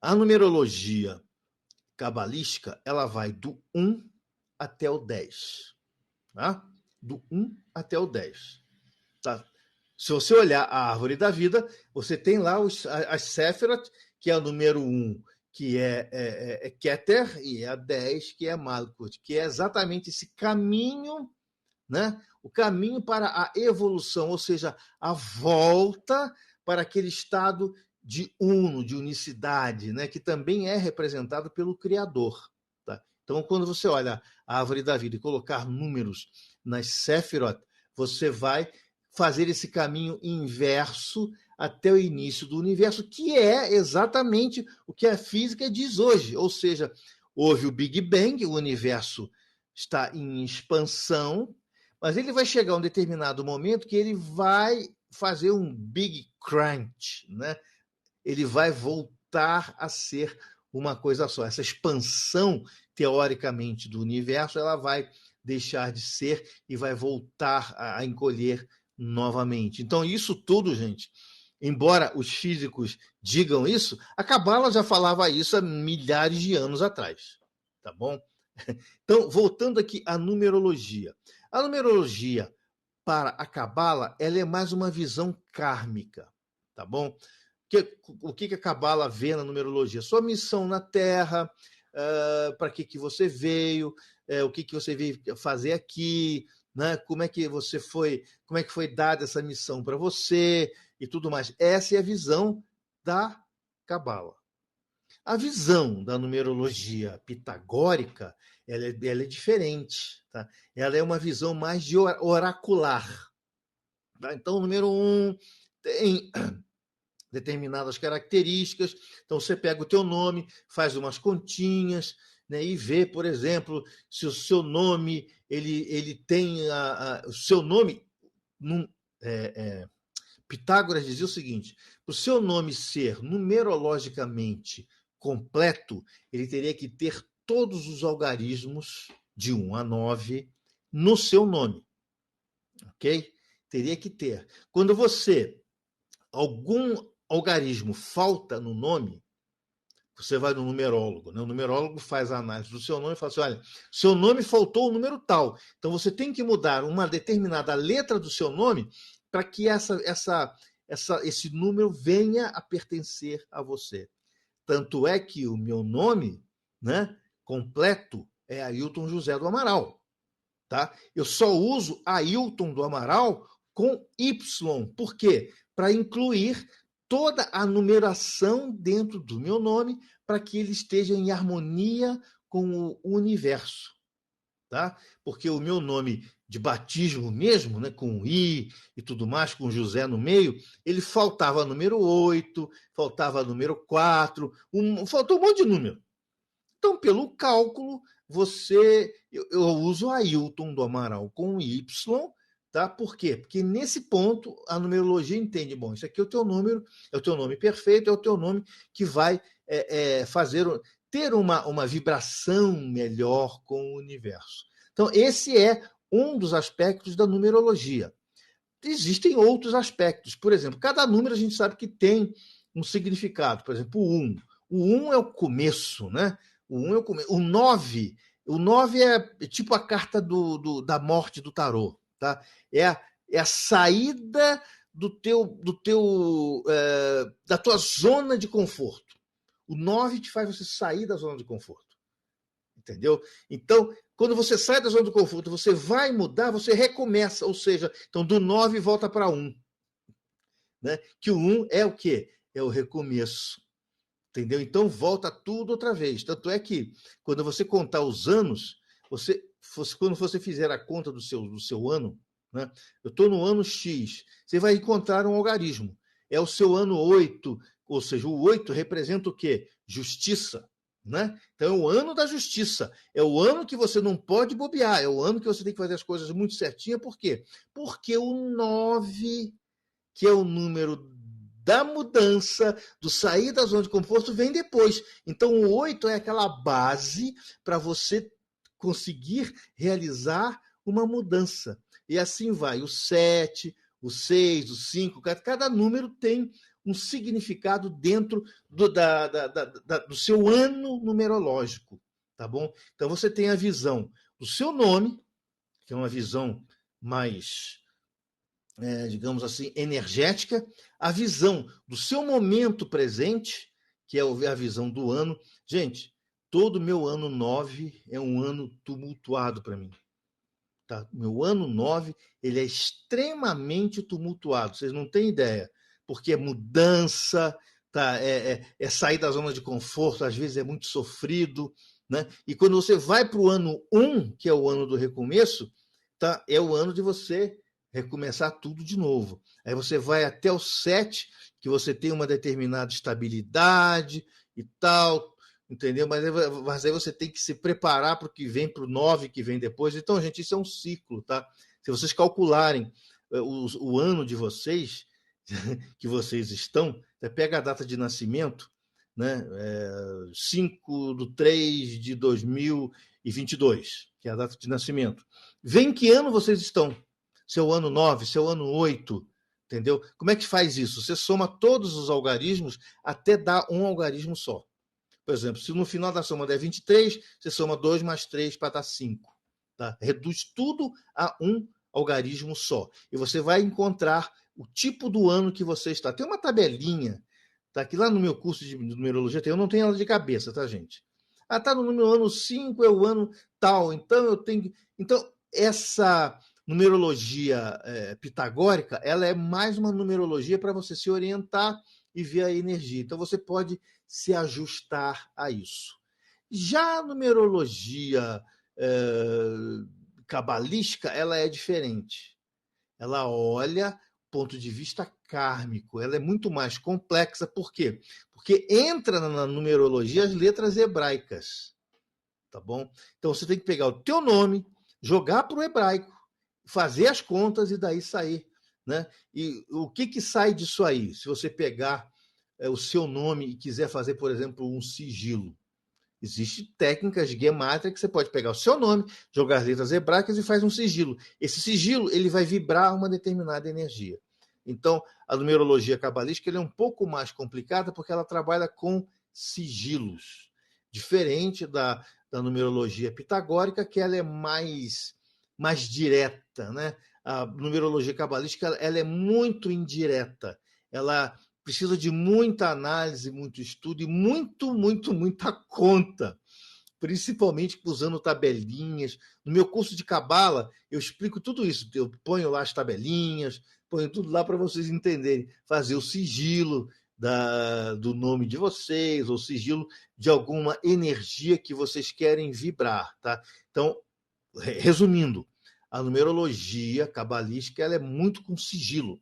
A numerologia cabalística, ela vai do 1 até o 10. Tá? Do 1 até o 10. Tá? Se você olhar a árvore da vida, você tem lá as Sephiroth, que é o número 1, que é Keter, e a 10, que é Malkuth, que é exatamente esse caminho, né? O caminho para a evolução, ou seja, a volta para aquele estado de uno, de unicidade, né? Que também é representado pelo Criador. Tá? Então, quando você olha a árvore da vida e colocar números nas Sephiroth, você vai fazer esse caminho inverso até o início do universo, que é exatamente o que a física diz hoje. Ou seja, houve o Big Bang, o universo está em expansão, mas ele vai chegar a um determinado momento que ele vai fazer um Big Crunch, né? Ele vai voltar a ser uma coisa só. Essa expansão, teoricamente, do universo, ela vai deixar de ser e vai voltar a encolher novamente. Então, isso tudo, gente, embora os físicos digam isso, a Cabala já falava isso há milhares de anos atrás, tá bom? Então, voltando aqui à numerologia. A numerologia, para a Cabala, ela é mais uma visão kármica, tá bom? O que a Cabala vê na numerologia? Sua missão na Terra, para que você veio, o que você veio fazer aqui, né? Como é que foi dada essa missão para você e tudo mais. Essa é a visão da Cabala. A visão da numerologia pitagórica ela é diferente. Tá? Ela é uma visão mais de oracular. Tá? Então, o número 1 tem determinadas características. Então, você pega o teu nome, faz umas continhas, né, e vê, por exemplo, se o seu nome ele tem o seu nome. Pitágoras dizia o seguinte: para o seu nome ser numerologicamente completo, ele teria que ter todos os algarismos de 1 a 9 no seu nome. Ok? Teria que ter. Quando algum algarismo falta no nome, você vai no numerólogo. Né? O numerólogo faz a análise do seu nome e fala assim: olha, seu nome faltou o número tal. Então você tem que mudar uma determinada letra do seu nome para que esse número venha a pertencer a você. Tanto é que o meu nome, né, completo é Ailton José do Amaral. Tá? Eu só uso Ailton do Amaral com Y. Por quê? Para incluir toda a numeração dentro do meu nome para que ele esteja em harmonia com o universo, tá? Porque o meu nome de batismo mesmo, né, com I e tudo mais, com José no meio, ele faltava número 8, faltava número 4, faltou um monte de número. Então, pelo cálculo, eu uso Ailton do Amaral com Y, tá? Por quê? Porque nesse ponto a numerologia entende, bom, isso aqui é o teu número, é o teu nome perfeito, é o teu nome que vai ter uma vibração melhor com o universo. Então, esse é um dos aspectos da numerologia. Existem outros aspectos. Por exemplo, cada número a gente sabe que tem um significado. Por exemplo, o 1. O 1 é o começo, né? O 1 é o começo. O 9 é tipo a carta da morte do tarô, tá? É a saída da tua zona de conforto. O 9 te faz você sair da zona de conforto. Entendeu? Então, quando você sai da zona de conforto, você vai mudar, você recomeça, ou seja, então do 9 volta para 1. Né? Que o 1 é o quê? É o recomeço. Entendeu? Então volta tudo outra vez. Tanto é que quando você contar os anos, quando você fizer a conta do seu ano, né? Eu estou no ano X, você vai encontrar um algarismo. É o seu ano 8, ou seja, o 8 representa o quê? Justiça. Né? Então é o ano da justiça, é o ano que você não pode bobear, é o ano que você tem que fazer as coisas muito certinho. Por quê? Porque o 9, que é o número da mudança, do sair da zona de conforto, vem depois. Então o 8 é aquela base para você conseguir realizar uma mudança. E assim vai, o 7, o 6, o 5, cada número tem um significado dentro do seu ano numerológico, tá bom? Então você tem a visão do seu nome, que é uma visão mais, digamos assim, energética, a visão do seu momento presente, que é a visão do ano. Gente, todo meu ano 9 é um ano tumultuado para mim. Tá? Meu ano 9 ele é extremamente tumultuado, vocês não têm ideia, porque é mudança, tá? É sair da zona de conforto, às vezes é muito sofrido, né? E quando você vai para o ano 1, que é o ano do recomeço, tá? É o ano de você recomeçar tudo de novo. Aí você vai até o 7, que você tem uma determinada estabilidade e tal, entendeu? Mas aí você tem que se preparar para o que vem, para o 9 que vem depois. Então, gente, isso é um ciclo, tá? Se vocês calcularem o ano de vocês, que vocês estão, você pega a data de nascimento, né? 5/3 de 2022, que é a data de nascimento. Vê em que ano vocês estão. Seu ano 9, seu ano 8, entendeu? Como é que faz isso? Você soma todos os algarismos até dar um algarismo só. Por exemplo, se no final da soma der 23, você soma 2 mais 3 para dar 5. Tá? Reduz tudo a um algarismo só. E você vai encontrar o tipo do ano que você está. Tem uma tabelinha, tá? Que lá no meu curso de numerologia eu não tenho ela de cabeça, tá, gente? Tá no meu ano 5, é o ano tal. Então eu tenho. Então, essa numerologia pitagórica, ela é mais uma numerologia para você se orientar e ver a energia. Então você pode se ajustar a isso. Já a numerologia cabalística, ela é diferente. Ela olha ponto de vista kármico, ela é muito mais complexa. Por quê? Porque entra na numerologia as letras hebraicas, tá bom? Então você tem que pegar o teu nome, jogar para o hebraico, fazer as contas e daí sair, né? E o que sai disso aí? Se você pegar o seu nome e quiser fazer, por exemplo, um sigilo, existem técnicas de gematria que você pode pegar o seu nome, jogar as letras hebraicas e faz um sigilo. Esse sigilo ele vai vibrar uma determinada energia. Então, a numerologia cabalística ele é um pouco mais complicada porque ela trabalha com sigilos, diferente da numerologia pitagórica, que ela é mais direta, né? A numerologia cabalística ela é muito indireta. Ela precisa de muita análise, muito estudo e muita conta, principalmente usando tabelinhas. No meu curso de cabala, eu explico tudo isso. Eu ponho lá as tabelinhas, ponho tudo lá para vocês entenderem. Fazer o sigilo, do nome de vocês, ou sigilo de alguma energia que vocês querem vibrar, tá? Então, resumindo, a numerologia cabalística ela é muito com sigilo,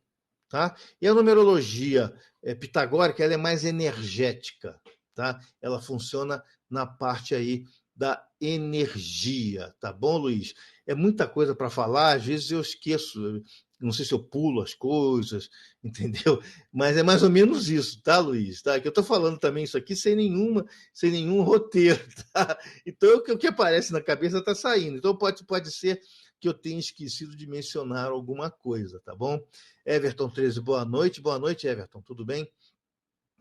tá? E a numerologia pitagórica ela é mais energética, tá? Ela funciona na parte aí da energia, tá bom, Luiz? É muita coisa para falar, às vezes eu esqueço, não sei se eu pulo as coisas, entendeu? Mas é mais ou menos isso, tá, Luiz? Tá? Que eu estou falando também isso aqui sem nenhum roteiro, tá? Então o que aparece na cabeça está saindo. Então pode ser que eu tenha esquecido de mencionar alguma coisa, tá bom? Everton 13, boa noite. Boa noite, Everton, tudo bem?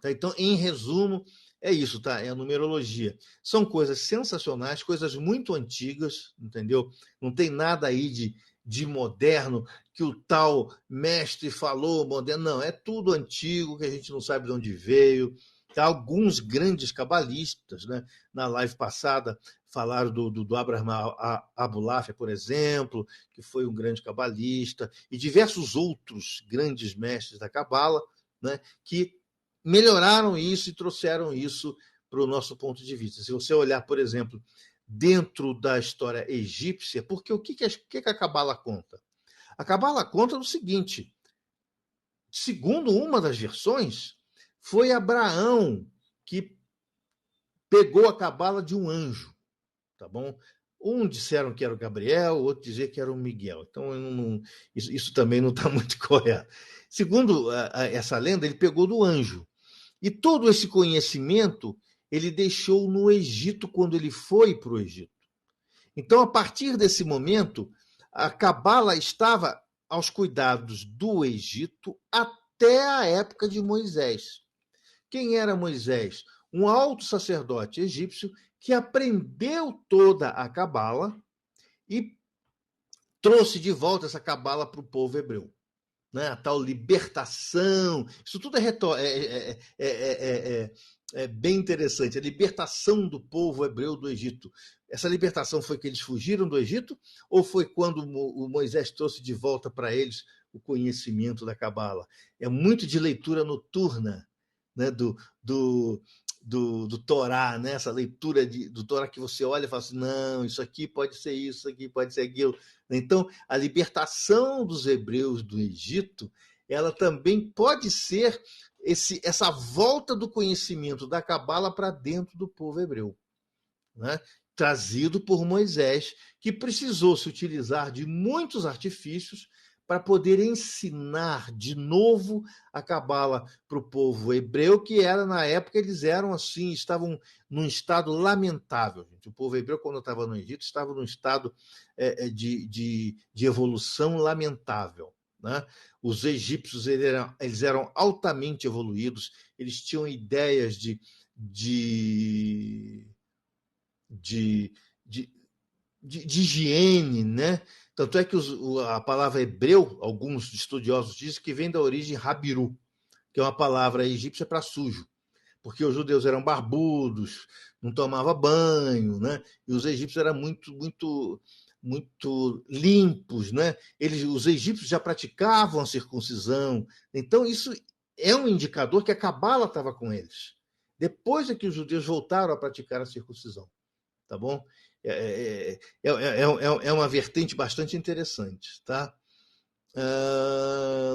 Tá, então, em resumo, é isso, tá? É a numerologia. São coisas sensacionais, coisas muito antigas, entendeu? Não tem nada aí de moderno que o tal mestre falou, moderno. Não, é tudo antigo, que a gente não sabe de onde veio. Tá? Alguns grandes cabalistas, né? Na live passada, falaram do Abraham Abulafia, por exemplo, que foi um grande cabalista, e diversos outros grandes mestres da cabala, né? Que melhoraram isso e trouxeram isso para o nosso ponto de vista. Se você olhar, por exemplo, dentro da história egípcia, porque o que a Cabala conta? A Cabala conta o seguinte: segundo uma das versões, foi Abraão que pegou a Cabala de um anjo, tá bom? Um disseram que era o Gabriel, outro dizia que era o Miguel. Então, isso também não está muito correto. Segundo essa lenda, ele pegou do anjo. E todo esse conhecimento ele deixou no Egito quando ele foi para o Egito. Então, a partir desse momento, a Cabala estava aos cuidados do Egito até a época de Moisés. Quem era Moisés? Um alto sacerdote egípcio que aprendeu toda a Cabala e trouxe de volta essa Cabala para o povo hebreu. Né? A tal libertação, isso tudo é bem interessante, a libertação do povo hebreu do Egito. Essa libertação foi que eles fugiram do Egito ou foi quando o Moisés trouxe de volta para eles o conhecimento da Cabala? É muito de leitura noturna, né? do Torá, né? Essa leitura do Torá que você olha e fala assim, não, isso aqui pode ser isso aqui pode ser aquilo. Então, a libertação dos hebreus do Egito, ela também pode ser essa volta do conhecimento da Cabala para dentro do povo hebreu, né? Trazido por Moisés, que precisou se utilizar de muitos artifícios para poder ensinar de novo a Cabala para o povo hebreu, que era, na época, eles eram assim, estavam num estado lamentável. Gente. O povo hebreu, quando estava no Egito, estava num estado de evolução lamentável. Né? Os egípcios eles eram altamente evoluídos, eles tinham ideias de higiene, né? Tanto é que a palavra hebreu, alguns estudiosos dizem que vem da origem rabiru, que é uma palavra egípcia para sujo, porque os judeus eram barbudos, não tomavam banho, né? E os egípcios eram muito limpos, né? Os egípcios já praticavam a circuncisão, então isso é um indicador que a Cabala estava com eles. Depois é que os judeus voltaram a praticar a circuncisão, tá bom? É uma vertente bastante interessante, tá?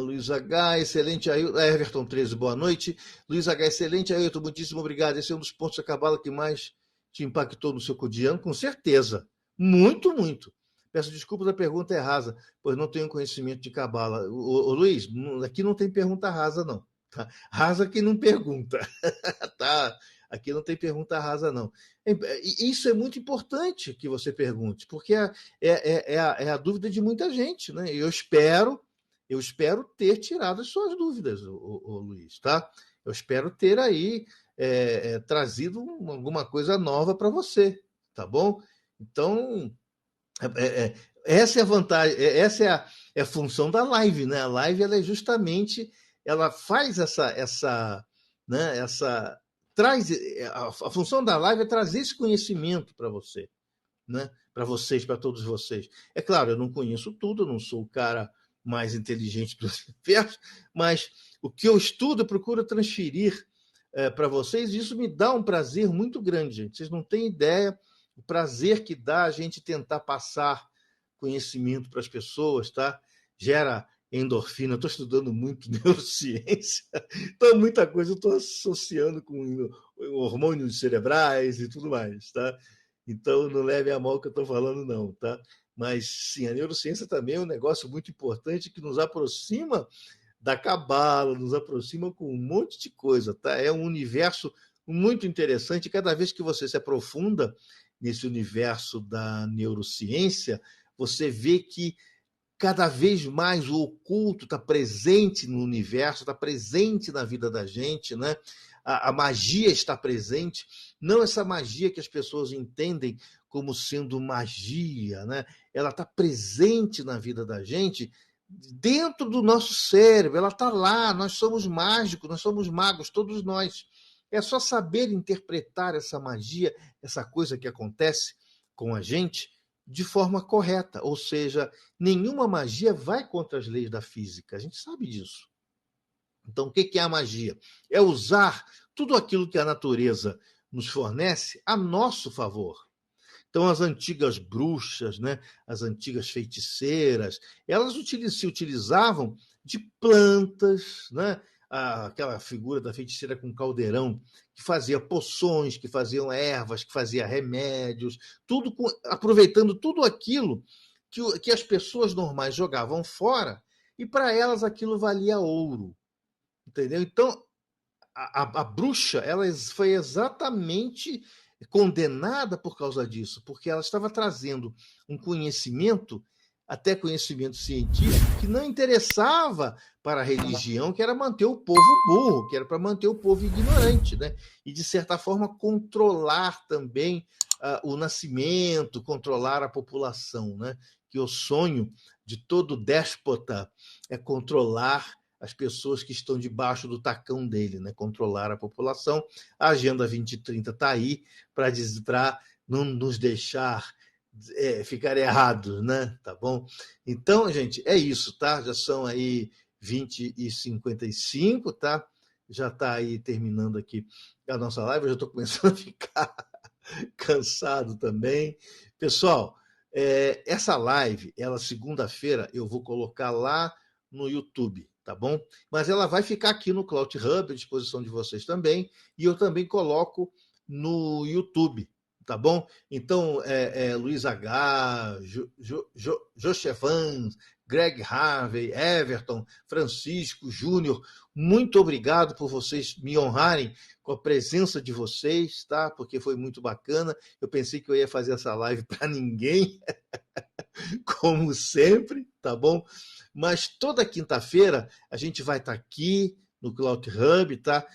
Luiz H, excelente, Everton 13, boa noite. Luiz H, excelente, Ailton, muitíssimo obrigado. Esse é um dos pontos da Cabala que mais te impactou no seu cotidiano, com certeza. Muito, muito. Peço desculpas, a pergunta é rasa, pois não tenho conhecimento de Cabala. Luiz, aqui não tem pergunta rasa, não. Tá? Rasa quem não pergunta. Tá? Aqui não tem pergunta rasa, não. Isso é muito importante que você pergunte, porque é a dúvida de muita gente, né? Eu espero ter tirado as suas dúvidas, Luiz, tá? Eu espero ter aí trazido alguma coisa nova para você, tá bom? Então, essa é a vantagem, essa é a função da live, né? A live ela é justamente, ela faz né, traz a função da live é trazer esse conhecimento para você, né? Para vocês, para todos vocês. É claro, eu não conheço tudo, eu não sou o cara mais inteligente do universo, mas o que eu estudo, eu procuro transferir para vocês, e isso me dá um prazer muito grande, gente. Vocês não têm ideia o prazer que dá a gente tentar passar conhecimento para as pessoas, tá? Gera endorfina. Eu estou estudando muito neurociência, então muita coisa eu estou associando com hormônios cerebrais e tudo mais, tá? Então não leve a mal o que eu estou falando, não, tá? Mas sim, a neurociência também é um negócio muito importante que nos aproxima da cabala, nos aproxima com um monte de coisa, tá? É um universo muito interessante. Cada vez que você se aprofunda nesse universo da neurociência, você vê que cada vez mais o oculto está presente no universo, está presente na vida da gente, né? A magia está presente, não essa magia que as pessoas entendem como sendo magia, né? Ela está presente na vida da gente, dentro do nosso cérebro, ela está lá, nós somos mágicos, nós somos magos, todos nós. É só saber interpretar essa magia, essa coisa que acontece com a gente de forma correta, ou seja, nenhuma magia vai contra as leis da física, a gente sabe disso. Então, o que é a magia? É usar tudo aquilo que a natureza nos fornece a nosso favor. Então, as antigas bruxas, né, as antigas feiticeiras, elas se utilizavam de plantas, né? Aquela figura da feiticeira com caldeirão, que fazia poções, que faziam ervas, que fazia remédios, tudo aproveitando tudo aquilo que as pessoas normais jogavam fora, e para elas aquilo valia ouro. Entendeu? Então, a bruxa ela foi exatamente condenada por causa disso, porque ela estava trazendo um conhecimento, até conhecimento científico, que não interessava para a religião, que era manter o povo burro, que era para manter o povo ignorante, né? E, de certa forma, controlar também o nascimento, controlar a população, né? Que o sonho de todo déspota é controlar as pessoas que estão debaixo do tacão dele, né? Controlar a população. A Agenda 2030 está aí para não nos deixar ficar errados, né? Tá bom? Então, gente, é isso, tá? Já são aí 20h55, tá? Já está aí terminando aqui a nossa live, eu já estou começando a ficar cansado também. Pessoal, essa live, ela segunda-feira, eu vou colocar lá no YouTube, tá bom? Mas ela vai ficar aqui no Cloud Hub, à disposição de vocês também, e eu também coloco no YouTube, tá bom? Então, Luiz H., Jochevans, Greg Harvey, Everton, Francisco, Júnior, muito obrigado por vocês me honrarem com a presença de vocês, tá? Porque foi muito bacana. Eu pensei que eu ia fazer essa live para ninguém, como sempre, tá bom? Mas toda quinta-feira a gente vai estar aqui no Cloud Hub, tá?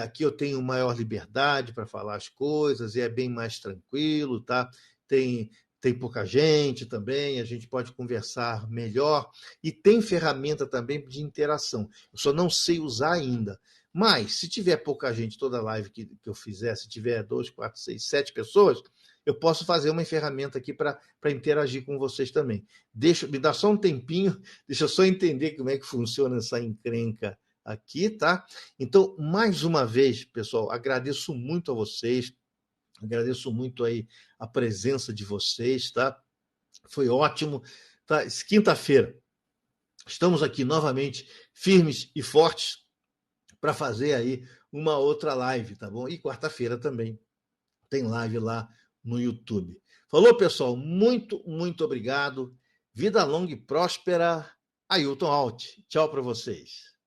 Aqui eu tenho maior liberdade para falar as coisas e é bem mais tranquilo, tá? Tem pouca gente também, a gente pode conversar melhor e tem ferramenta também de interação. Eu só não sei usar ainda. Mas, se tiver pouca gente, toda live que eu fizer, se tiver 2, 4, 6, 7 pessoas, eu posso fazer uma ferramenta aqui para interagir com vocês também. Me dá só um tempinho, deixa eu só entender como é que funciona essa encrenca aqui, tá? Então, mais uma vez, pessoal, agradeço muito a vocês, agradeço muito aí a presença de vocês, tá? Foi ótimo. Tá? Quinta-feira, estamos aqui novamente firmes e fortes para fazer aí uma outra live, tá bom? E quarta-feira também tem live lá no YouTube. Falou, pessoal? Muito, muito obrigado. Vida longa e próspera. Ailton Alt. Tchau para vocês.